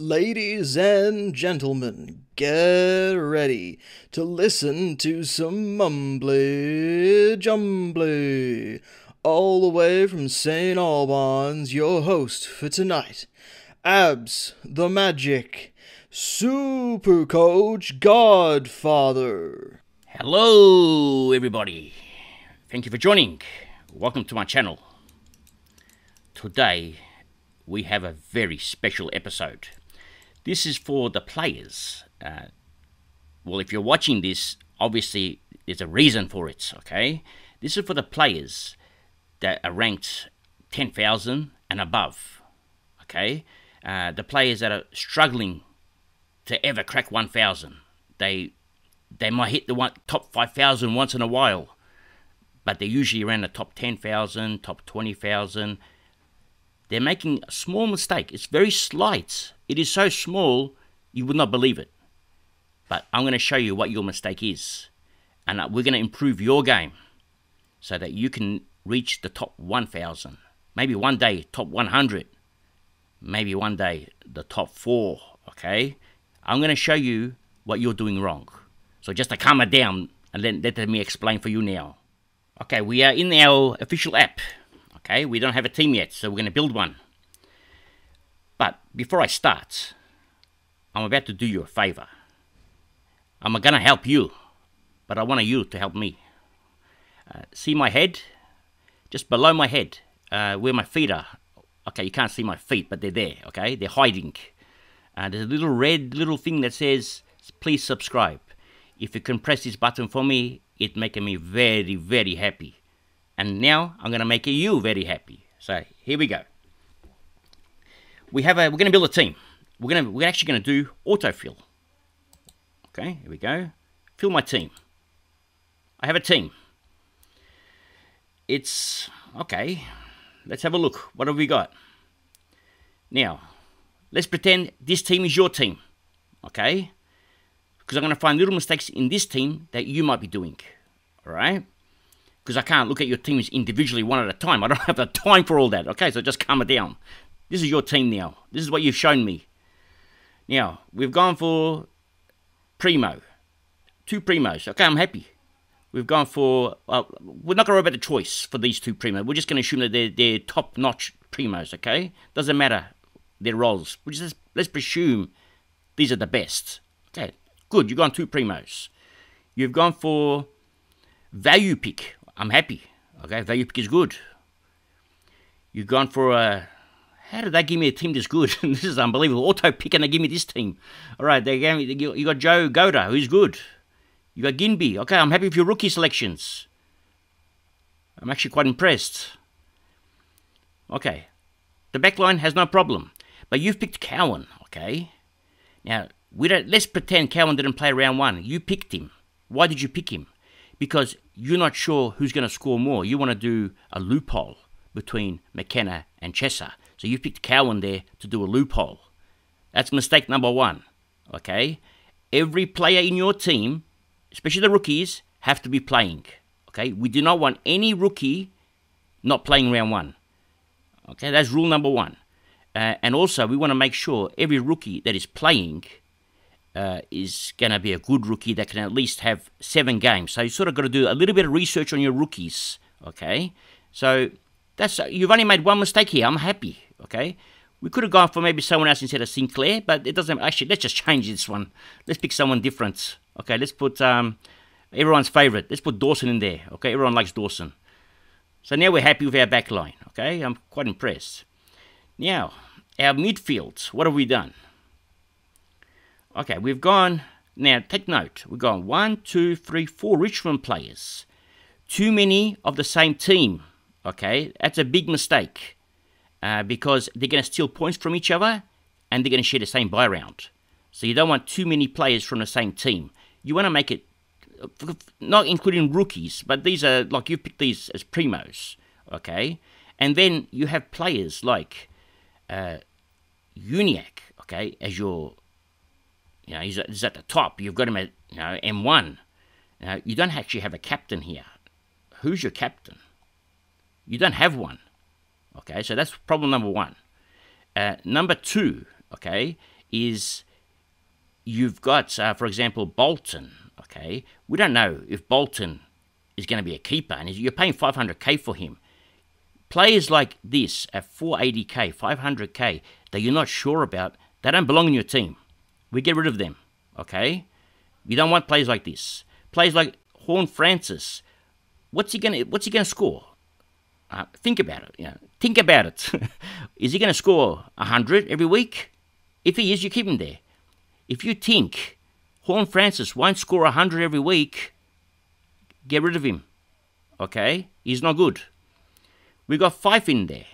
Ladies and gentlemen, get ready to listen to some mumbly jumbly. All the way from St. Albans, your host for tonight, Abs the Magic, Supercoach Godfather. Hello everybody, thank you for joining. Welcome to my channel. Today we have a very special episode. This is for the players. Well, if you're watching this, obviously there's a reason for it, okay? This is for the players that are ranked 10,000 and above, okay? The players that are struggling to ever crack 1,000. They might hit the top 5,000 once in a while, but they're usually around the top 10,000, top 20,000. They're making a small mistake. It's very slight. It is so small, you would not believe it. But I'm going to show you what your mistake is. And we're going to improve your game so that you can reach the top 1,000. Maybe one day, top 100. Maybe one day, the top 4. Okay? I'm going to show you what you're doing wrong. So just to calm it down, and then let me explain for you now. Okay, we are in our official app. Okay, we don't have a team yet, so we're going to build one. But before I start, I'm about to do you a favor. I'm going to help you, but I want you to help me. See my head? Just below my head, where my feet are. Okay, you can't see my feet, but they're there, okay? They're hiding. There's a little red thing that says, please subscribe. If you can press this button for me, it's making me very, very happy. And now I'm going to make you very happy. So here we go. We're going to build a team. We're actually going to do autofill. Okay, here we go. Fill my team. I have a team. It's okay. Let's have a look. What have we got? Now, let's pretend this team is your team. Okay? Because I'm going to find little mistakes in this team that you might be doing. All right? Because I can't look at your teams individually one at a time. I don't have the time for all that. Okay, so just calm it down. This is your team now. This is what you've shown me. Now, we've gone for Primo. 2 Primos. Okay, I'm happy. We've gone for... we're not going to worry about the choice for these 2 Primos. We're just going to assume that they're top-notch Primos, okay? Doesn't matter their roles. Let's presume these are the best. Okay, good. You've gone 2 Primos. You've gone for value pick. I'm happy. Okay, value pick is good. You've gone for a... How did they give me a team this good? This is unbelievable. Auto pick and they give me this team. All right, they gave me... You got Joe Goda, who's good. You got Ginby. Okay, I'm happy with your rookie selections. I'm actually quite impressed. Okay, the back line has no problem. But you've picked Cowan, okay? Now, let's pretend Cowan didn't play round 1. You picked him. Why did you pick him? Because you're not sure who's going to score more. You want to do a loophole between McKenna and Chesser. So you picked Cowan there to do a loophole. That's mistake number 1, okay? Every player in your team, especially the rookies, have to be playing, okay? We do not want any rookie not playing round 1, okay? That's rule number 1. And also, we want to make sure every rookie that is playing is going to be a good rookie that can at least have 7 games. So you sort of got to do a little bit of research on your rookies, okay? So you've only made 1 mistake here. I'm happy, okay? We could have gone for maybe someone else instead of Sinclair, but it doesn't... Actually, let's just change this one. Let's pick someone different. Okay, let's put everyone's favorite. Let's put Dawson in there, okay? Everyone likes Dawson. So now we're happy with our back line, okay? I'm quite impressed. Now, our midfield, what have we done? Okay, we've gone... Now, take note. We've gone 1, 2, 3, 4 Richmond players. Too many of the same team, okay? That's a big mistake because they're going to steal points from each other and they're going to share the same buy round. So you don't want too many players from the same team. You want to make it, not including rookies, but these are, like you picked these as primos, okay? And then you have players like Uniac, okay, as your... You know, he's at the top. You've got him at M1. Now, you don't actually have a captain here. Who's your captain? You don't have one. Okay, so that's problem number 1. Number 2, okay, is you've got, for example, Bolton. Okay, we don't know if Bolton is going to be a keeper, and you're paying 500k for him. Players like this at 480k, 500k that you're not sure about, they don't belong in your team. We get rid of them. Okay, you don't want players like this. Players like Horn Francis. What's he gonna score? Think about it. Think about it. Is he going to score 100 every week? If he is, you keep him there. If you think Horn Francis won't score 100 every week, get rid of him. Okay? He's not good. We got Fife in there.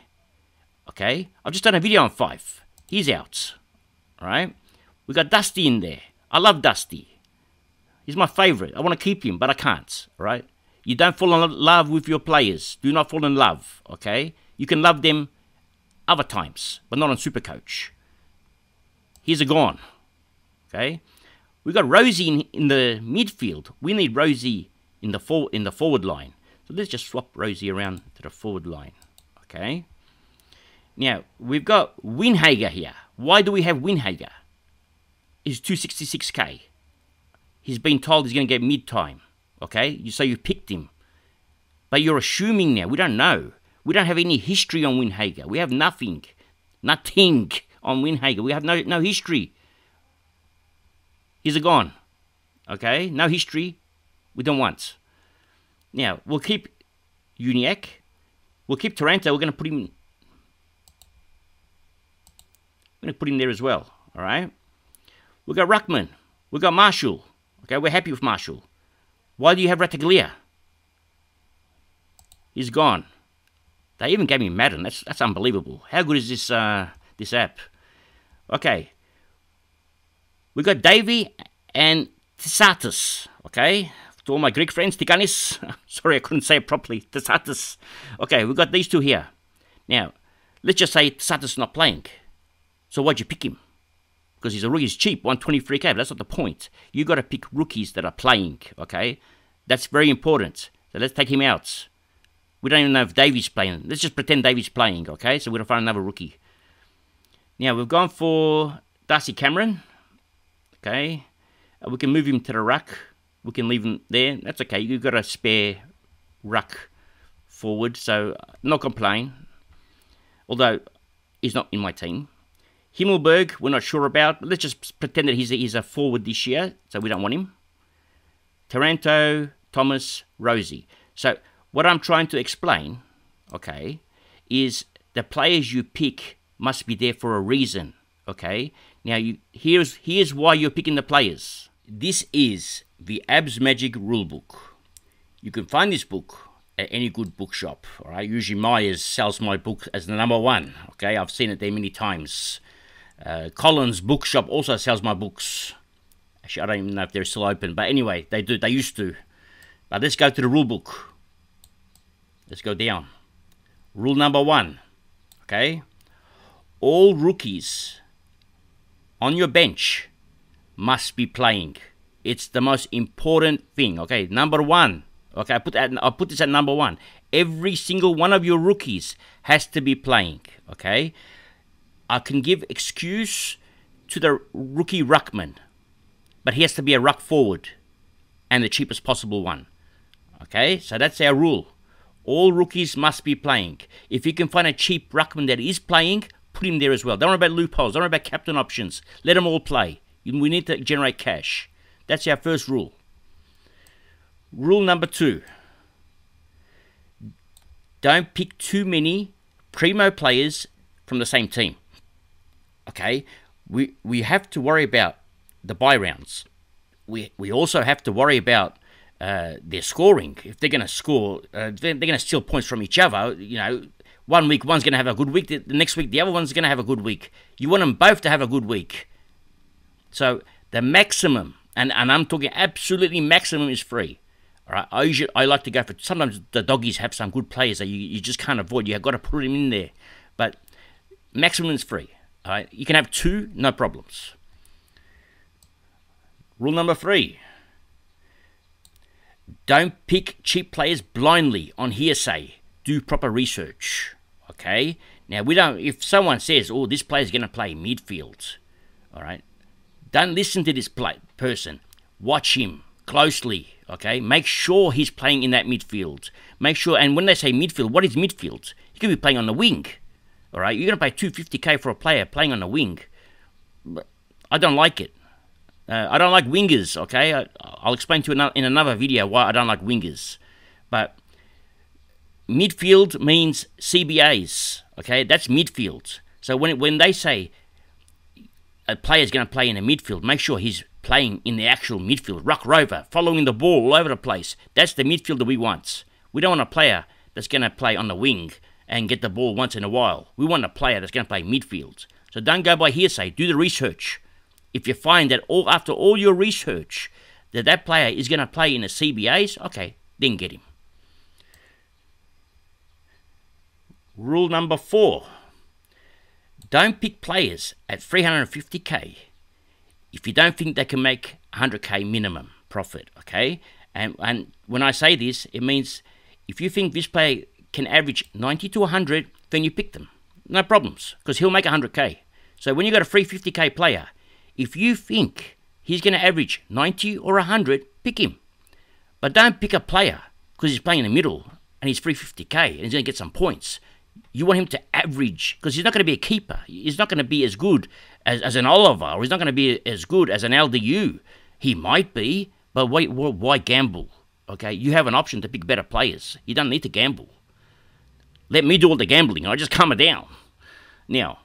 Okay? I've just done a video on Fife. He's out. Alright? We got Dusty in there. I love Dusty. He's my favourite. I want to keep him, but I can't. Alright? You don't fall in love with your players. Do not fall in love. Okay? You can love them other times, but not on Supercoach. Here's a gone. Okay? We got Rosie in the midfield. We need Rosie in the forward line. So let's just swap Rosie around to the forward line. Okay? Now, we've got Winhager here. Why do we have Winhager? He's 266k. He's been told he's going to get mid-time. Okay? So you picked him. But you're assuming now. We don't know. We don't have any history on Winhager. We have nothing. Nothing on Winhager. We have no history. He's a gone. Okay? No history. We don't want. Now, we'll keep Uniac. We'll keep Taranto. We're going to put him... We're going to put him there as well. Alright? We've got Ruckman. We've got Marshall. Okay? We're happy with Marshall. Why do you have Rataglia? He's gone. They even gave me Madden. That's unbelievable. How good is this this app? Okay. We got Davy and Tsatis. Okay. To all my Greek friends, Tikanis. Sorry, I couldn't say it properly. Tsatis. Okay, we got these two here. Now, let's just say Tsatis is not playing. So why'd you pick him? Because he's a rookie. He's cheap, 123k. But that's not the point. You got to pick rookies that are playing. Okay. That's very important. So let's take him out. We don't even know if Davy's playing. Let's just pretend Davy's playing, okay? So we're going to find another rookie. Now, we've gone for Darcy Cameron. Okay. We can move him to the ruck. We can leave him there. That's okay. You've got a spare ruck forward, so not complain. Although, he's not in my team. Himmelberg, we're not sure about. But let's just pretend that he's a forward this year, so we don't want him. Taranto, Thomas, Rosie. So, what I'm trying to explain, okay, is the players you pick must be there for a reason, okay? Now, here's why you're picking the players. This is the Abs Magic Rulebook. You can find this book at any good bookshop, all right? Usually Myers sells my book as the #1, okay? I've seen it there many times. Collins Bookshop also sells my books. Actually, I don't even know if they're still open, but anyway, they do. They used to. But let's go to the rulebook. Let's go down. Rule #1, okay? All rookies on your bench must be playing. It's the most important thing, okay? #1, okay? I'll put this at #1. Every single one of your rookies has to be playing, okay? I can give excuse to the rookie ruckman, but he has to be a ruck forward and the cheapest possible one, okay? So that's our rule. All rookies must be playing. If you can find a cheap ruckman that is playing, put him there as well. Don't worry about loopholes. Don't worry about captain options. Let them all play. We need to generate cash. That's our first rule. Rule #2. Don't pick too many primo players from the same team. Okay? We have to worry about the buy rounds. We also have to worry about their scoring. If they're going to score, they're going to steal points from each other. You know, 1 week one's going to have a good week, the next week the other one's going to have a good week. You want them both to have a good week. So the maximum, and I'm talking absolutely maximum, is free. All right, I like to go for. Sometimes the doggies have some good players that you just can't avoid. You've got to put them in there, but maximum is free. All right, you can have 2, no problems. Rule #3. Don't pick cheap players blindly on hearsay. Do proper research. Okay? Now, if someone says, oh, this player's going to play midfield, All right. Don't listen to this person. Watch him closely. Okay. Make sure he's playing in that midfield. Make sure. And when they say midfield, what is midfield? He could be playing on the wing. All right. You're going to pay $250K for a player playing on the wing. I don't like it. I don't like wingers. Okay. I'll explain to you in another video why I don't like wingers. But midfield means CBAs. Okay. That's midfield. So when they say a player's going to play in a midfield, make sure he's playing in the actual midfield. Ruck rover, following the ball all over the place. That's the midfielder we want. We don't want a player that's going to play on the wing and get the ball once in a while. We want a player that's going to play midfield. So don't go by hearsay. Do the research. If you find that after all your research that player is going to play in the CBAs, okay, then get him. Rule number 4. Don't pick players at $350K if you don't think they can make $100K minimum profit, okay? And when I say this, it means if you think this player can average 90 to 100, then you pick them. No problems, because he'll make $100K. So when you got a $350K player, if you think he's going to average 90 or 100, pick him. But don't pick a player because he's playing in the middle and he's $350K and he's going to get some points. You want him to average, because he's not going to be a keeper. He's not going to be as good as an Oliver, or he's not going to be as good as an LDU. He might be, but why gamble? Okay, you have an option to pick better players. You don't need to gamble. Let me do all the gambling. I just calm it down. Now,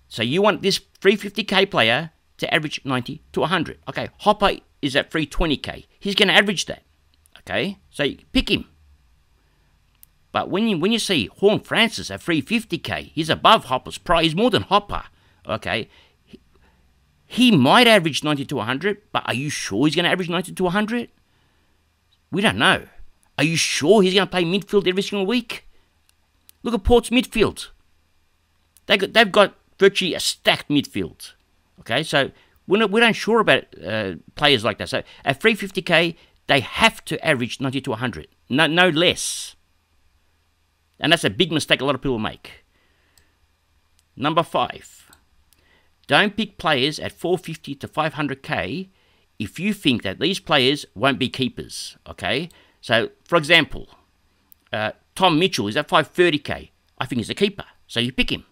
so you want this 350K player to average 90 to 100. Okay, Hopper is at 320K. He's going to average that. Okay, so pick him. But when you see Horn Francis at 350K, he's above Hopper's price. He's more than Hopper. Okay, he might average 90 to 100, but are you sure he's going to average 90 to 100? We don't know. Are you sure he's going to play midfield every single week? Look at Port's midfield. They've got virtually a stacked midfield. Okay, so we're not sure about players like that. So at 350K, they have to average 90 to 100, no less. And that's a big mistake a lot of people make. Number 5, don't pick players at 450 to 500K if you think that these players won't be keepers. Okay, so for example, Tom Mitchell is at 530K. I think he's a keeper, so you pick him.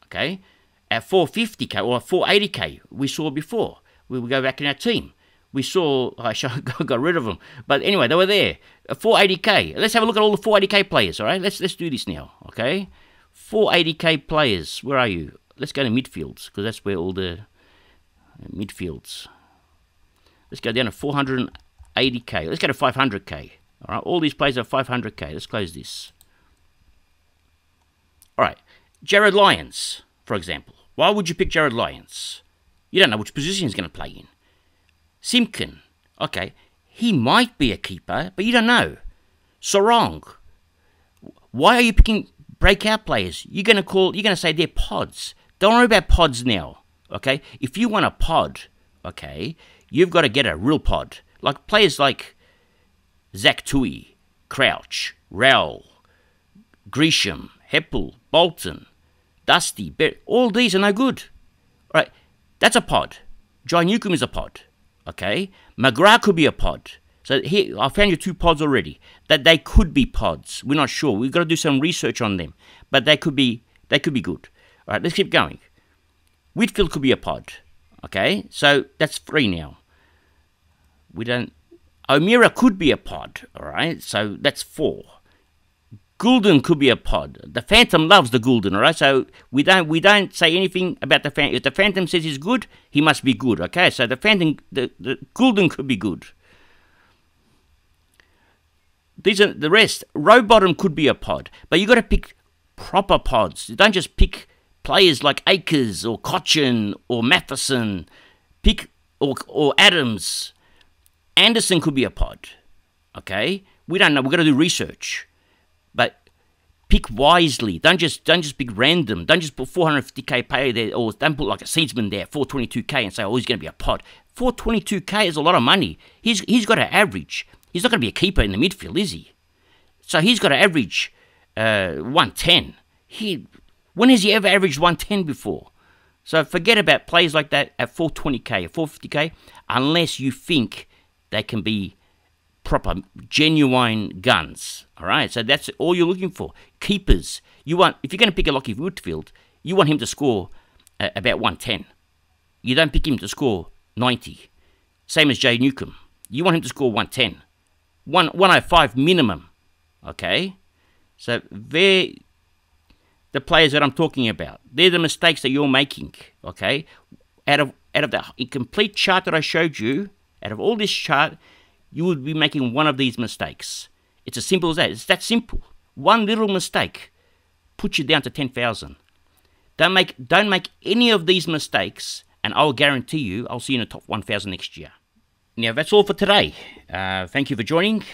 Okay, at 450K or 480K, we saw before. We will go back in our team. We saw, I got rid of them. But anyway, they were there. 480K. Let's have a look at all the 480K players, all right? Let's do this now, okay? 480K players. Where are you? Let's go to midfields, because that's where all the midfields. Let's go down to 480K. Let's go to 500K. All right, all these players are 500K. Let's close this. All right, Jared Lyons, for example. Why would you pick Jared Lyons? You don't know which position he's going to play in. Simpkin, okay, he might be a keeper, but you don't know. Sarong, why are you picking breakout players? You're going to say they're pods. Don't worry about pods now, okay? If you want a pod, okay, you've got to get a real pod. Like players like Zach Tui, Crouch, Rowell, Grisham, Heppel, Bolton, Dusty, all these are no good. All right, that's a pod. John Newcomb is a pod. Okay, McGrath could be a pod. So here, I found you 2 pods already. That they could be pods. We're not sure. We've got to do some research on them. But they could be good. All right, let's keep going. Whitfield could be a pod. Okay, so that's 3 now. O'Meara could be a pod. All right, so that's 4. Goulden could be a pod. The Phantom loves the Goulden, all right? So we don't say anything about the Phantom. If the Phantom says he's good, he must be good, okay? So the Phantom, the Goulden could be good. These are the rest. Rowbottom could be a pod, but you got to pick proper pods. You don't just pick players like Akers or Cochin or Matheson. Pick or Adams. Anderson could be a pod, okay? We don't know. We've got to do research. But pick wisely. Don't just pick random. Don't just put 450K player there, or don't put like a seedsman there, 422K, and say, oh, he's going to be a pod. 422K is a lot of money. He's got to average. He's not going to be a keeper in the midfield, is he? So he's got to average 110. When has he ever averaged 110 before? So forget about plays like that at 420k, 450k, unless you think they can be proper, genuine guns. All right, so that's all you're looking for. Keepers. You want, if you're going to pick a Lockie Woodfield, you want him to score about 110. You don't pick him to score 90. Same as Jay Newcomb. You want him to score 110. 105 minimum. Okay? So they're the players that I'm talking about. They're the mistakes that you're making. Okay? Out of the incomplete chart that I showed you, out of all this chart, you would be making one of these mistakes. It's as simple as that. It's that simple. One little mistake puts you down to 10,000. Don't make any of these mistakes, and I'll guarantee you I'll see you in the top 1,000 next year. Now, that's all for today. Thank you for joining.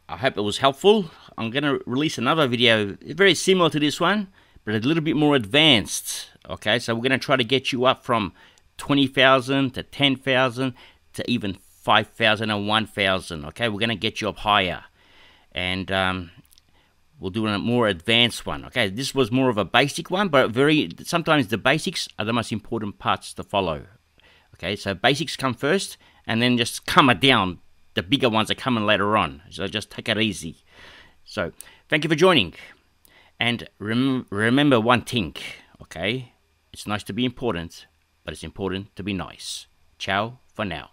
I hope it was helpful. I'm going to release another video very similar to this one, but a little bit more advanced. Okay, so we're going to try to get you up from 20,000 to 10,000 to even 5,000 and 1,000. Okay, we're going to get you up higher. And we'll do a more advanced one. Okay, this was more of a basic one, but sometimes the basics are the most important parts to follow. Okay, so basics come first, and then just come down. The bigger ones are coming later on. So just take it easy. So thank you for joining. And remember one thing, okay? It's nice to be important, but it's important to be nice. Ciao for now.